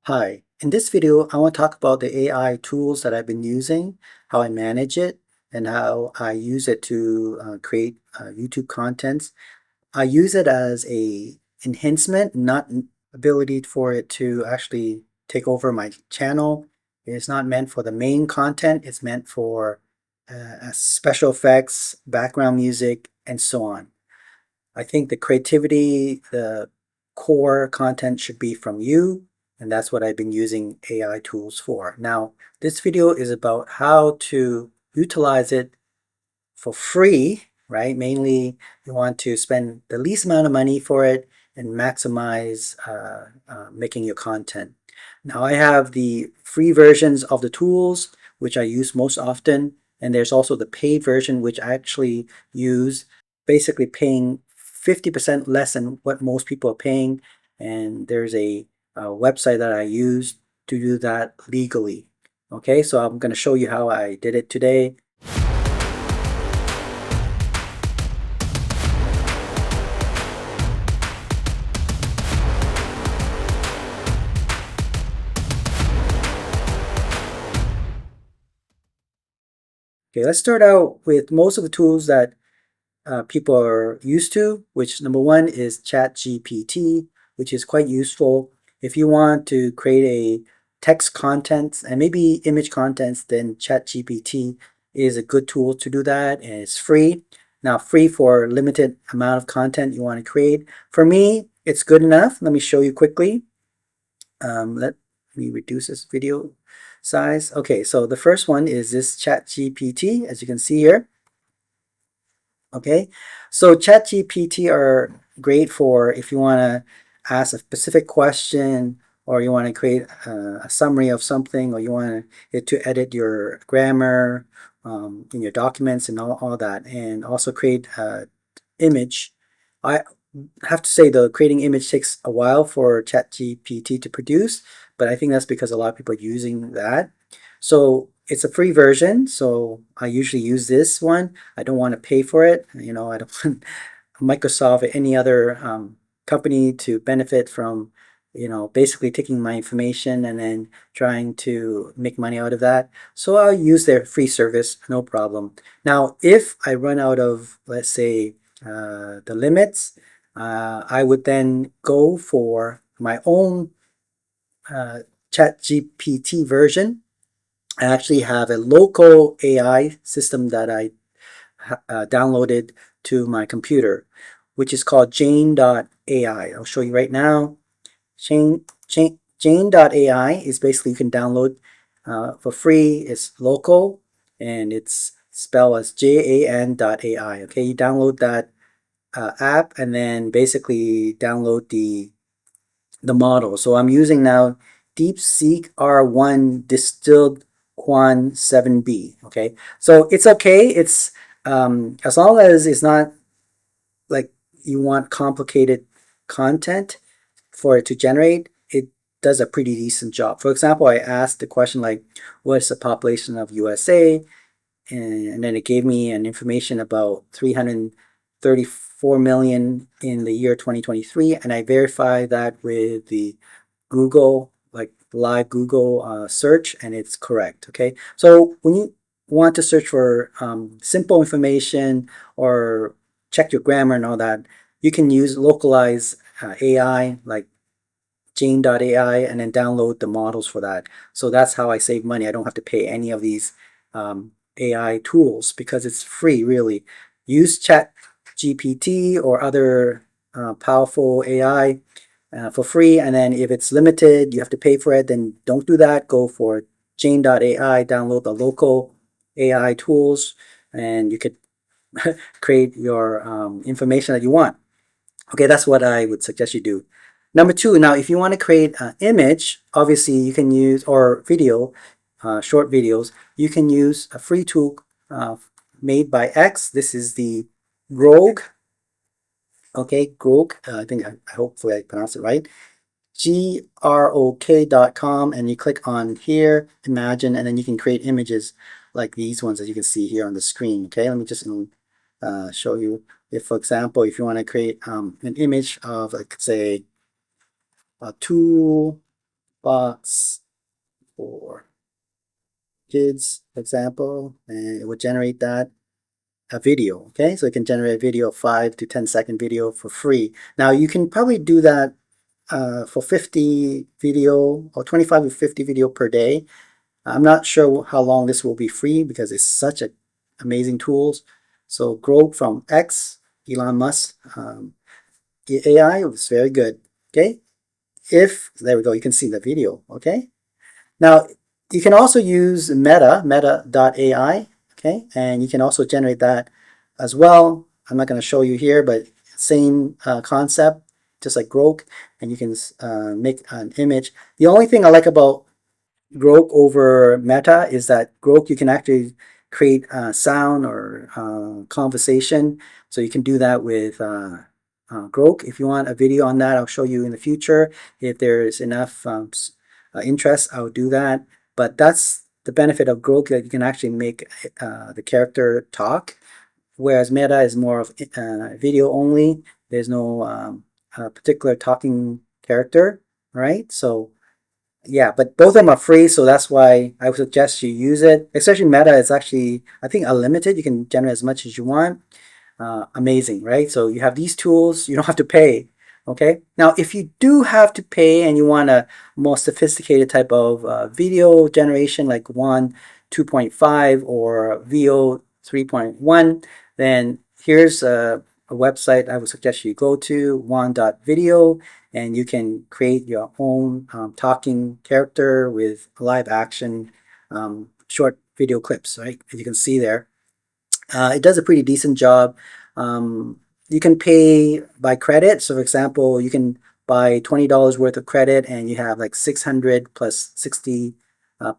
Hi, in this video, I want to talk about the AI tools that I've been using, how I manage it, and how I use it to create YouTube contents. I use it as a enhancement, not an ability for it to actually take over my channel. It's not meant for the main content. It's meant for special effects, background music, and so on. I think the creativity, the core content should be from you, and that's what I've been using AI tools for. Now, this video is about how to utilize it for free, right? Mainly, you want to spend the least amount of money for it and maximize making your content. Now, I have the free versions of the tools, which I use most often, and there's also the paid version, which I actually use, basically paying 50% less than what most people are paying. And there's a website that I use to do that legally. Okay, so I'm going to show you how I did it today. Okay, let's start out with most of the tools that people are used to, which number one is ChatGPT, which is quite useful. If you want to create a text content and maybe image contents, then ChatGPT is a good tool to do that, and it's free. Now, free for limited amount of content you want to create. For me, it's good enough. Let me show you quickly. Let me reduce this video size. Okay, so the first one is this ChatGPT, as you can see here. Okay, so ChatGPT are great for if you want to ask a specific question, or you want to create a summary of something, or you want it to edit your grammar in your documents and all that, and also create image. I have to say, though, creating image takes a while for ChatGPT to produce, but I think that's because a lot of people are using that. So it's a free version, so I usually use this one. I don't want to pay for it. You know, I don't want Microsoft or any other company to benefit from, basically taking my information and then trying to make money out of that. So I'll use their free service, no problem. Now, if I run out of, let's say, the limits, I would then go for my own ChatGPT version. I actually have a local AI system that I downloaded to my computer, which is called Jane.ai. I'll show you right now. Jane.ai is basically, you can download for free. It's local, and it's spelled as JAN.ai. Okay, you download that app and then basically download the model. So I'm using now DeepSeek R1 distilled Quan 7B. Okay, so it's okay. It's as long as it's not like you want complicated content for it to generate, it does a pretty decent job. For example, I asked the question like, what's the population of USA? And then it gave me an information about 334 million in the year 2023, and I verified that with the Google, like live Google search, and it's correct. Okay, so when you want to search for simple information or check your grammar and all that, you can use localized AI like Jane.ai and then download the models for that. So that's how I save money. I don't have to pay any of these AI tools because it's free, really. Use Chat GPT or other powerful AI for free, and then if it's limited, you have to pay for it, then don't do that. Go for Jane.ai, download the local AI tools, and you could create your information that you want. Okay, that's what I would suggest you do. Number two, now if you want to create an image, obviously you can use, or video, short videos, you can use a free tool made by X. This is the Grok. Okay, Grok. I think hopefully I pronounced it right. Grok.com, and you click on here, imagine, and then you can create images like these ones that you can see here on the screen. Okay, let me just show you. If, for example, if you want to create an image of, like, say, a tool, box for kids, for example, and it would generate that a video. Okay, so it can generate a video, 5 to 10-second video for free. Now you can probably do that for 50 video or 25 to 50 video per day. I'm not sure how long this will be free because it's such a amazing tools. So Grok from X, Elon Musk, AI was very good. Okay, if there we go, you can see the video. Okay, now you can also use meta.ai. Okay, and you can also generate that as well. I'm not going to show you here, but same concept, just like Grok, and you can make an image. The only thing I like about Grok over Meta is that Grok you can actually create sound or conversation. So you can do that with Grok. If you want a video on that, I'll show you in the future. If there's enough interest, I'll do that. But that's the benefit of Grok, that you can actually make the character talk, whereas Meta is more of video only. There's no particular talking character, right? So yeah, but both of them are free, so that's why I would suggest you use it. Especially Meta is actually, I think, unlimited. You can generate as much as you want. Amazing, right? So you have these tools, you don't have to pay. Okay. Now, if you do have to pay and you want a more sophisticated type of video generation, like WAN 2.5 or VO 3.1, then here's a website I would suggest you go to, WAN.video, and you can create your own talking character with live action short video clips, right? As you can see there. It does a pretty decent job. You can pay by credit. So for example, you can buy $20 worth of credit and you have like 600 plus 60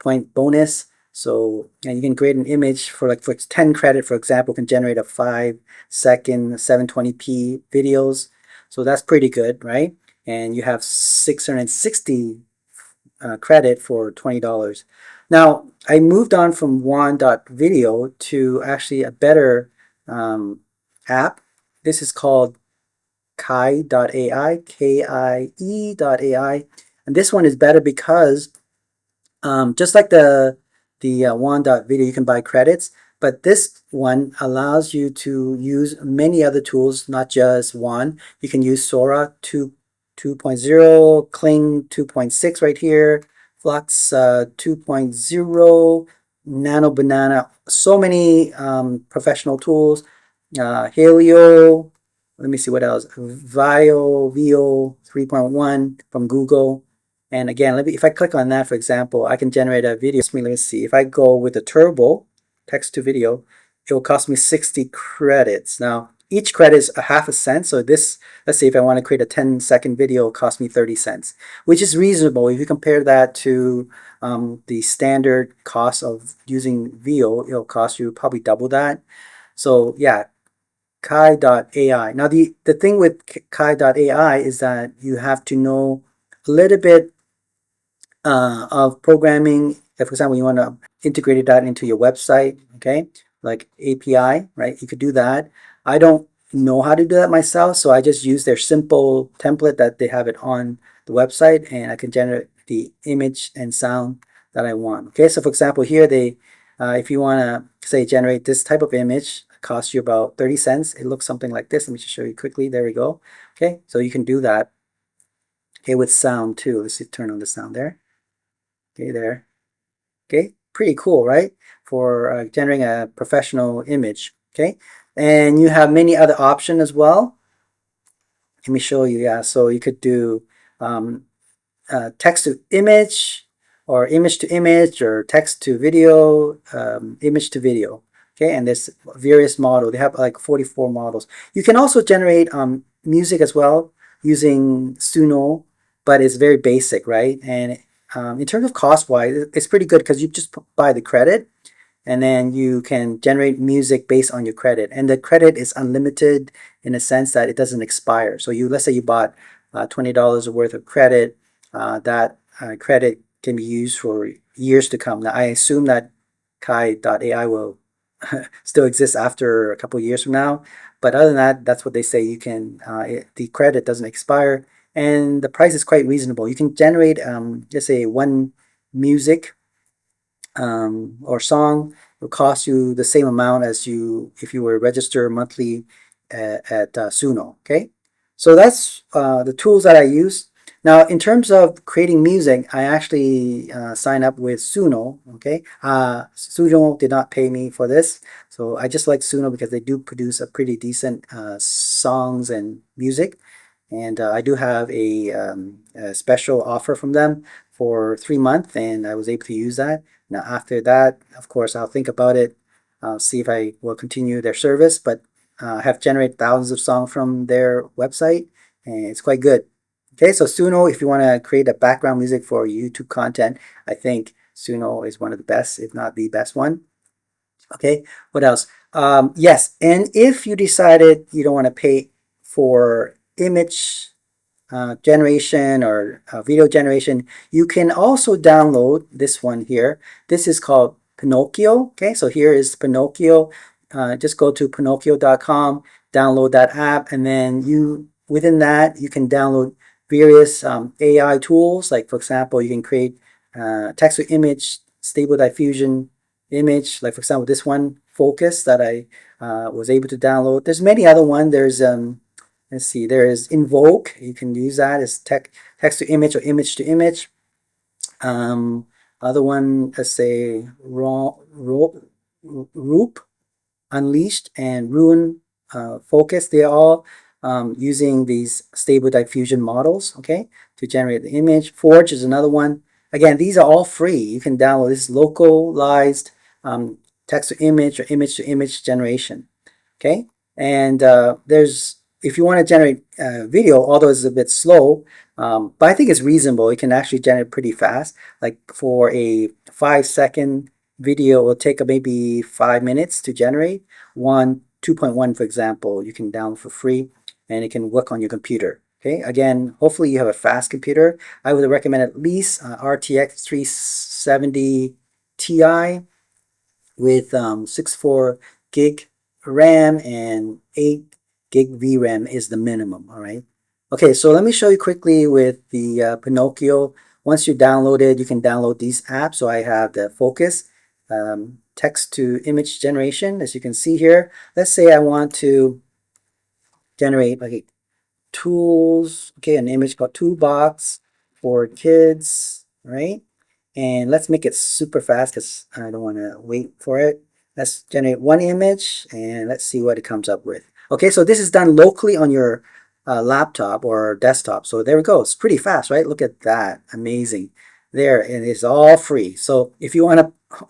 point bonus. So, and you can create an image for 10 credit, for example, can generate a 5-second 720p videos. So that's pretty good, right? And you have 660 credit for $20. Now, I moved on from WAN.video to actually a better app. This is called Kie.ai, Kie.ai. And this one is better because just like the WAN.video, you can buy credits, but this one allows you to use many other tools, not just WAN. You can use Sora 2.0, Kling 2.6 right here, Flux 2.0, Nano Banana, so many professional tools. Helio, let me see what else, VO 3.1 from Google. And again, if I click on that, for example, I can generate a video. Let's see, if I go with the turbo, text to video, it will cost me 60 credits. Now, each credit is a half a cent. So this, let's say if I want to create a 10-second video, it'll cost me 30 cents, which is reasonable. If you compare that to the standard cost of using VO, it'll cost you probably double that. So yeah, Kai.ai. Now, the thing with Kai.ai is that you have to know a little bit of programming. If, for example, you want to integrate that into your website, okay, like API, right? You could do that. I don't know how to do that myself, so I just use their simple template that they have it on the website, and I can generate the image and sound that I want. Okay, so for example, here if you want to say generate this type of image, it costs you about 30 cents. It looks something like this. Let me just show you quickly. There we go. Okay, so you can do that. Okay, with sound too. Let's see, turn on the sound there. Okay, there. Okay, pretty cool, right? For generating a professional image. Okay, and you have many other options as well. Let me show you. Yeah, so you could do text to image, or image to image, or text to video, image to video. Okay, and there's various models. They have like 44 models. You can also generate music as well using Suno, but it's very basic, right? And in terms of cost-wise, it's pretty good because you just buy the credit, and then you can generate music based on your credit. And the credit is unlimited in a sense that it doesn't expire. So let's say you bought $20 worth of credit, that credit can be used for years to come. Now, I assume that Kai.ai will still exist after a couple of years from now. But other than that, that's what they say. You can the credit doesn't expire, and the price is quite reasonable. You can generate, let's say, one music or song will cost you the same amount as you if you were register monthly at Suno. Okay, so that's the tools that I use. Now, in terms of creating music, I actually sign up with Suno. Okay, Suno did not pay me for this, so I just like Suno because they do produce a pretty decent songs and music. And I do have a special offer from them for 3 months, and I was able to use that. Now, after that, of course, I'll think about it. I'll see if I will continue their service, but I have generated thousands of songs from their website, and it's quite good. Okay, so Suno, if you want to create a background music for YouTube content, I think Suno is one of the best, if not the best one. Okay, what else? Yes, and if you decided you don't want to pay for image generation or video generation, you can also download this one here. This is called Pinocchio. Okay, so here is Pinocchio. Just go to Pinocchio.com, download that app, and then within that you can download various AI tools. Like for example, you can create text to image, stable diffusion image. Like for example, this one Focus that I was able to download. There's many other ones. There's let's see, there is Invoke. You can use that as text to image or image to image. Other one, let's say Roop, Unleashed, and Ruin Focus. They're all using these stable diffusion models, okay, to generate the image. Forge is another one. Again, these are all free. You can download this localized text to image generation. Okay, and there's if you want to generate video, although it's a bit slow, but I think it's reasonable. It can actually generate pretty fast. Like for a 5-second video, it will take maybe 5 minutes to generate. 2.1, for example, you can download for free, and it can work on your computer. Okay, again, hopefully you have a fast computer. I would recommend at least RTX 370 Ti with 64 gig RAM and 8 gig VRAM is the minimum. All right. Okay, so let me show you quickly with the Pinocchio. Once you download it, you can download these apps. So I have the Focus, text to image generation, as you can see here. Let's say I want to generate like tools, okay, an image called toolbox for kids, right? And let's make it super fast because I don't want to wait for it. Let's generate one image and let's see what it comes up with. Okay, so this is done locally on your laptop or desktop. So there we go. It's pretty fast, right? Look at that. Amazing. There, and it's all free. So if you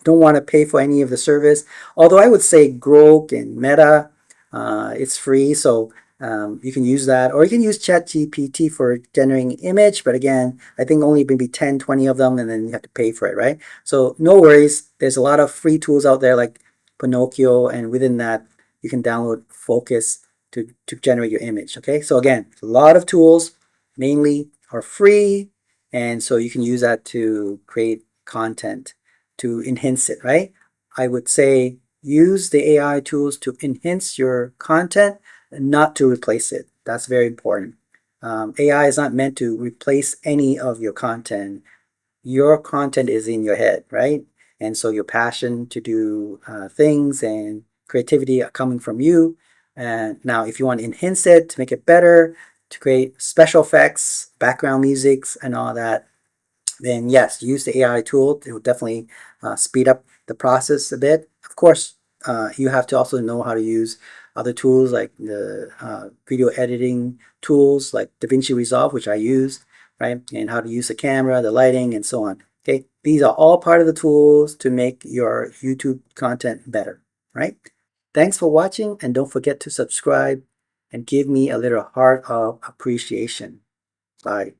don't want to pay for any of the service, although I would say Grok and Meta, it's free. So you can use that, or you can use ChatGPT for generating image, but again, I think only maybe 10, 20 of them, and then you have to pay for it, right? So no worries. There's a lot of free tools out there like Pinocchio, and within that, you can download Focus to generate your image, okay? So again, a lot of tools, mainly are free, and so you can use that to create content, to enhance it, right? I would say use the AI tools to enhance your content, not to replace it. That's very important. AI is not meant to replace any of your content. Your content is in your head, right? And so your passion to do things and creativity are coming from you. And now, if you want to enhance it to make it better, to create special effects, background musics, and all that, then yes, use the AI tool. It will definitely speed up the process a bit. Of course, you have to also know how to use other tools like the video editing tools like DaVinci Resolve, which I use, right? And how to use the camera, the lighting, and so on. Okay, these are all part of the tools to make your YouTube content better, right? Thanks for watching, and don't forget to subscribe and give me a little heart of appreciation. Bye.